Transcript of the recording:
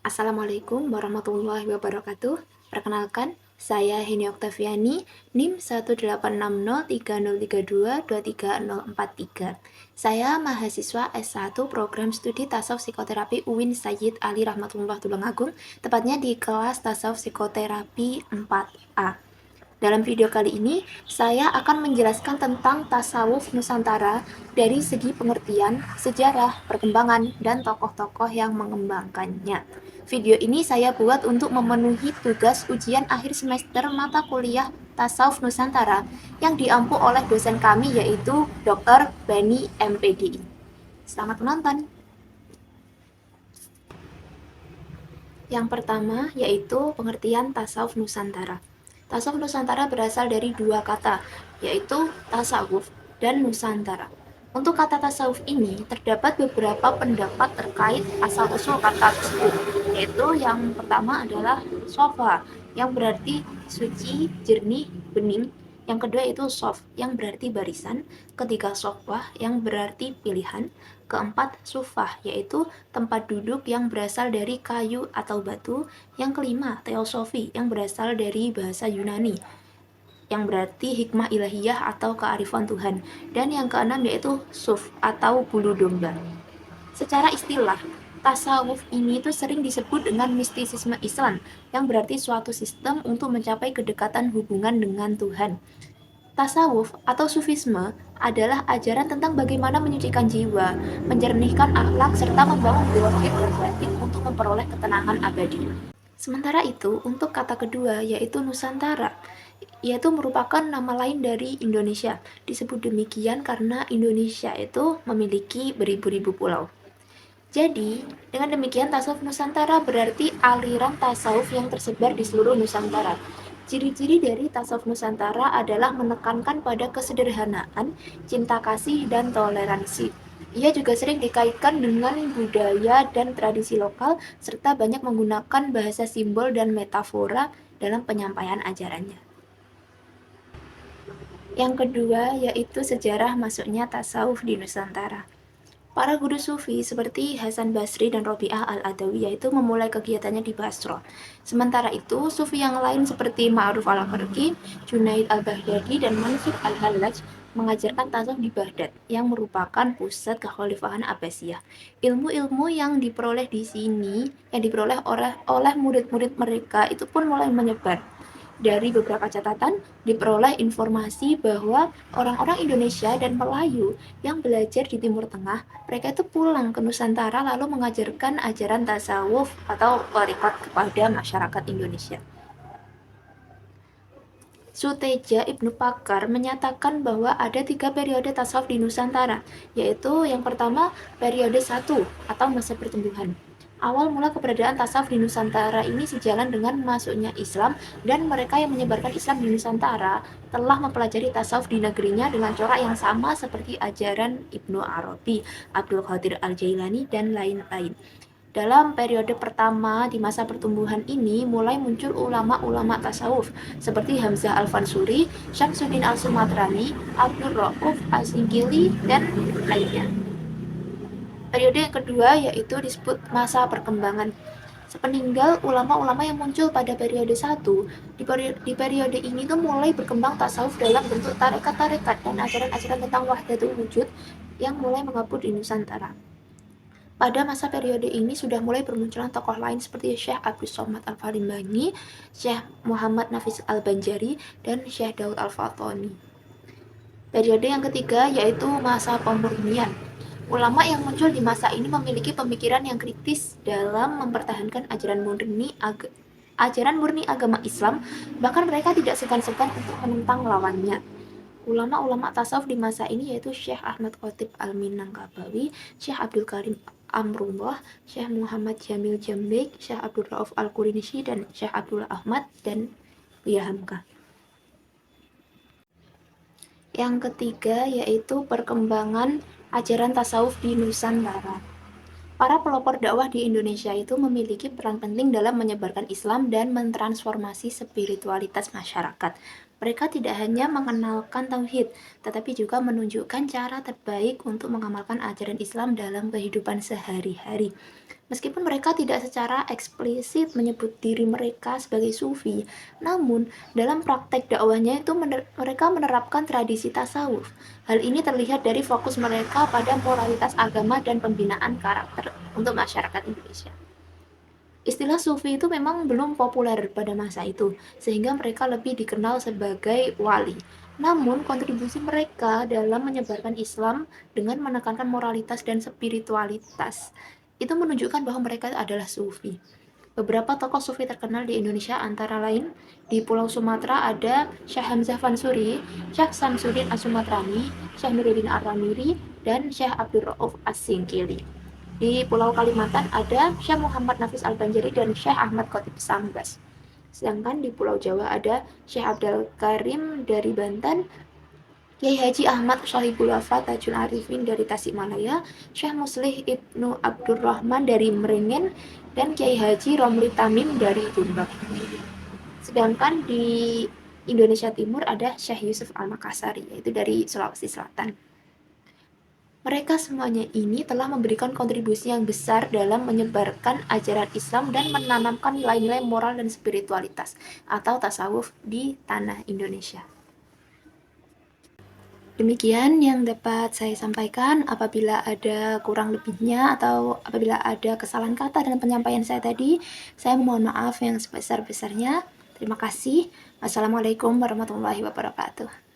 Assalamualaikum warahmatullahi wabarakatuh. Perkenalkan, saya Heni Oktaviani, NIM 1806303223043. Saya mahasiswa S1 Program Studi Tasawuf Psikoterapi UIN Sayyid Ali Rahmatullah Tulungagung, tepatnya di kelas Tasawuf Psikoterapi 4A. Dalam video kali ini, saya akan menjelaskan tentang tasawuf Nusantara dari segi pengertian, sejarah, perkembangan, dan tokoh-tokoh yang mengembangkannya. Video ini saya buat untuk memenuhi tugas ujian akhir semester mata kuliah Tasawuf Nusantara yang diampu oleh dosen kami yaitu Dr. Bani MPDI. Selamat menonton! Yang pertama yaitu pengertian Tasawuf Nusantara. Tasawuf Nusantara berasal dari dua kata, yaitu tasawuf dan Nusantara. Untuk kata tasawuf ini, terdapat beberapa pendapat terkait asal-usul kata tersebut, yaitu yang pertama adalah sofa, yang berarti suci, jernih, bening. Yang kedua itu sof, yang berarti barisan. Ketiga sofwah, yang berarti pilihan. Keempat sufah, yaitu tempat duduk yang berasal dari kayu atau batu. Yang kelima teosofi, yang berasal dari bahasa Yunani, yang berarti hikmah ilahiyah atau kearifan Tuhan. Dan yang keenam yaitu suf atau bulu domba. Secara istilah, tasawuf ini itu sering disebut dengan mistisisme Islam, yang berarti suatu sistem untuk mencapai kedekatan hubungan dengan Tuhan. Tasawuf atau sufisme adalah ajaran tentang bagaimana menyucikan jiwa, menjernihkan akhlak, serta membangun zahir dan batin untuk memperoleh ketenangan abadi. Sementara itu, untuk kata kedua yaitu Nusantara, yaitu merupakan nama lain dari Indonesia. Disebut demikian karena Indonesia itu memiliki beribu-ribu pulau. Jadi, dengan demikian tasawuf Nusantara berarti aliran tasawuf yang tersebar di seluruh Nusantara. Ciri-ciri dari tasawuf Nusantara adalah menekankan pada kesederhanaan, cinta kasih, dan toleransi. Ia juga sering dikaitkan dengan budaya dan tradisi lokal, serta banyak menggunakan bahasa simbol dan metafora dalam penyampaian ajarannya. Yang kedua yaitu sejarah masuknya tasawuf di Nusantara. Para guru sufi seperti Hasan Basri dan Robi'ah al-Adawiyah itu memulai kegiatannya di Basra. Sementara itu, sufi yang lain seperti Ma'ruf al-Qarqi, Junaid al-Baghdadi, dan Mansur al-Hallaj mengajarkan tasawuf di Baghdad, yang merupakan pusat kekhalifahan Abbasiyah. Ilmu-ilmu yang diperoleh di sini, yang diperoleh oleh murid-murid mereka itu pun mulai menyebar. Dari beberapa catatan, diperoleh informasi bahwa orang-orang Indonesia dan Melayu yang belajar di Timur Tengah, mereka itu pulang ke Nusantara lalu mengajarkan ajaran tasawuf atau thariqat kepada masyarakat Indonesia. Suteja Ibnu Pakar menyatakan bahwa ada 3 periode tasawuf di Nusantara, yaitu yang pertama periode 1 atau masa pertumbuhan. Awal mula keberadaan tasawuf di Nusantara ini sejalan dengan masuknya Islam, dan mereka yang menyebarkan Islam di Nusantara telah mempelajari tasawuf di negerinya dengan corak yang sama seperti ajaran Ibnu Arabi, Abdul Qadir Al-Jailani, dan lain-lain. Dalam periode pertama di masa pertumbuhan ini mulai muncul ulama-ulama tasawuf seperti Hamzah Al-Fansuri, Syamsuddin Al-Sumatrani, Abdul Rauf As-Singkili, dan lainnya. Periode yang kedua yaitu disebut masa perkembangan. Sepeninggal ulama-ulama yang muncul pada periode 1, di periode ini tuh mulai berkembang tasawuf dalam bentuk tarekat-tarekat dan ajaran-ajaran tentang wahdatul wujud yang mulai mengapur di Nusantara. Pada masa periode ini sudah mulai bermunculan tokoh lain seperti Syekh Abdus Somad Al-Falimbani, Syekh Muhammad Nafis Al-Banjari, dan Syekh Daud Al-Fatoni. Periode yang ketiga yaitu masa pemurnian. Ulama yang muncul di masa ini memiliki pemikiran yang kritis dalam mempertahankan ajaran murni agama Islam, bahkan mereka tidak segan-segan untuk menentang lawannya. Ulama-ulama tasawuf di masa ini yaitu Syekh Ahmad Khatib Al-Minangkabawi, Syekh Abdul Karim Amrullah, Syekh Muhammad Jamil Jambeik, Syekh Abdul Rauf Al-Quraishi, dan Syekh Abdullah Ahmad, dan Buya Hamka. Yang ketiga yaitu perkembangan ajaran tasawuf di Nusantara. Para pelopor dakwah di Indonesia itu memiliki peran penting dalam menyebarkan Islam dan mentransformasi spiritualitas masyarakat. Mereka tidak hanya mengenalkan tauhid, tetapi juga menunjukkan cara terbaik untuk mengamalkan ajaran Islam dalam kehidupan sehari-hari. Meskipun mereka tidak secara eksplisit menyebut diri mereka sebagai sufi, namun dalam praktek dakwahnya itu mereka menerapkan tradisi tasawuf. Hal ini terlihat dari fokus mereka pada moralitas agama dan pembinaan karakter untuk masyarakat Indonesia. Istilah sufi itu memang belum populer pada masa itu, sehingga mereka lebih dikenal sebagai wali. Namun, kontribusi mereka dalam menyebarkan Islam dengan menekankan moralitas dan spiritualitas itu menunjukkan bahwa mereka adalah sufi. Beberapa tokoh sufi terkenal di Indonesia antara lain di Pulau Sumatera ada Syekh Hamzah Fansuri, Syekh Samsudin As-Sumatrani, Syekh Nuruddin Ar-Ramiri, dan Syekh Abdul Rauf As-Singkili. Di Pulau Kalimantan ada Syekh Muhammad Nafis Al-Banjari dan Syekh Ahmad Khotib Sambas. Sedangkan di Pulau Jawa ada Syekh Abdul Karim dari Banten, Kiai Haji Ahmad Syahibul Wafa Tajul Arifin dari Tasikmalaya, Syekh Muslih Ibnu Abdurrahman dari Merengen, dan Kiai Haji Romli Tamim dari Jombang. Sedangkan di Indonesia Timur ada Syekh Yusuf Al-Makassari, yaitu dari Sulawesi Selatan. Mereka semuanya ini telah memberikan kontribusi yang besar dalam menyebarkan ajaran Islam dan menanamkan nilai-nilai moral dan spiritualitas atau tasawuf di tanah Indonesia. Demikian yang dapat saya sampaikan. Apabila ada kurang lebihnya atau apabila ada kesalahan kata dalam penyampaian saya tadi, saya mohon maaf yang sebesar-besarnya. Terima kasih. Wassalamualaikum warahmatullahi wabarakatuh.